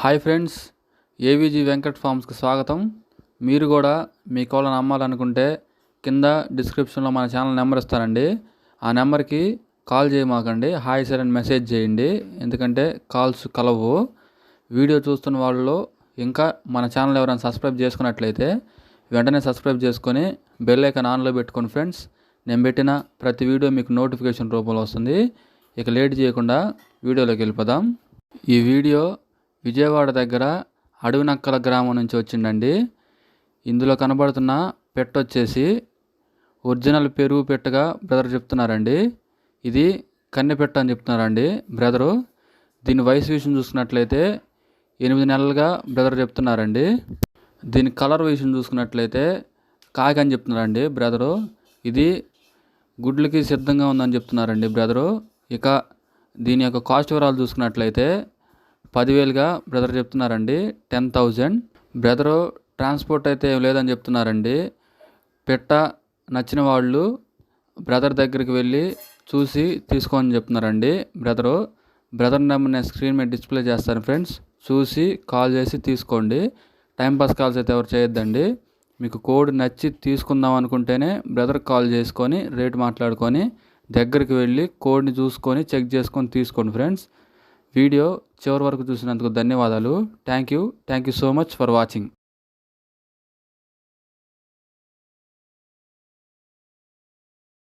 Hi friends, AVG Venkat ఫార్మ్స్కి స్వాగతం. మీరు కూడా మీ కోళ్ళను అమ్మాలనుకుంటే కింద డిస్క్రిప్షన్లో మన ఛానల్ నెంబర్ ఇస్తానండి. ఆ నెంబర్కి కాల్ చేయమాకండి, హాయ్ సార్ అని మెసేజ్ చేయండి. ఎందుకంటే కాల్స్ కలవు. వీడియో చూస్తున్న వాళ్ళు ఇంకా మన ఛానల్ ఎవరైనా సబ్స్క్రైబ్ చేసుకున్నట్లయితే వెంటనే సబ్స్క్రైబ్ చేసుకొని బెల్ ఐకాన్ ఆన్లో పెట్టుకోండి ఫ్రెండ్స్. నేను పెట్టిన ప్రతి వీడియో మీకు నోటిఫికేషన్ రూపంలో వస్తుంది. ఇక లేట్ చేయకుండా వీడియోలోకి వెళ్ళిపోదాం. ఈ వీడియో విజయవాడ దగ్గర అడవినక్కల గ్రామం నుంచి వచ్చిందండి. ఇందులో కనబడుతున్న పెట్ట వచ్చేసి ఒరిజినల్ పెరుగు పెట్టగా బ్రదర్ చెప్తున్నారండి. ఇది కన్నె పెట్ట అని చెప్తున్నారండి బ్రదరు. దీని వయసు విషయం చూసుకున్నట్లయితే 8 నెలలుగా బ్రదర్ చెప్తున్నారండి. దీని కలర్ విషయం చూసుకున్నట్లయితే కాకి అని చెప్తున్నారండి బ్రదరు. ఇది గుడ్లకి సిద్ధంగా ఉందని చెప్తున్నారండి బ్రదరు. ఇక దీని యొక్క కాస్ట్ వివరాలు చూసుకున్నట్లయితే 10,000గా బ్రదర్ చెప్తున్నారండి. 10,000. బ్రదరు ట్రాన్స్పోర్ట్ అయితే ఏం లేదని చెప్తున్నారండి. పెట్ట నచ్చిన వాళ్ళు బ్రదర్ దగ్గరికి వెళ్ళి చూసి తీసుకోని చెప్తున్నారండి బ్రదర్ నెంబర్ నేను స్క్రీన్ మీద డిస్ప్లే చేస్తాను ఫ్రెండ్స్. చూసి కాల్ చేసి తీసుకోండి. టైంపాస్ కాల్స్ అయితే ఎవరు చేయొద్దండి. మీకు కోడ్ నచ్చి తీసుకుందాం అనుకుంటేనే బ్రదర్ కాల్ చేసుకొని రేటు మాట్లాడుకొని దగ్గరికి వెళ్ళి కోడ్ని చూసుకొని చెక్ చేసుకొని తీసుకోండి ఫ్రెండ్స్. వీడియో చివరి వరకు చూసినందుకు ధన్యవాదాలు. Thank you so much for watching.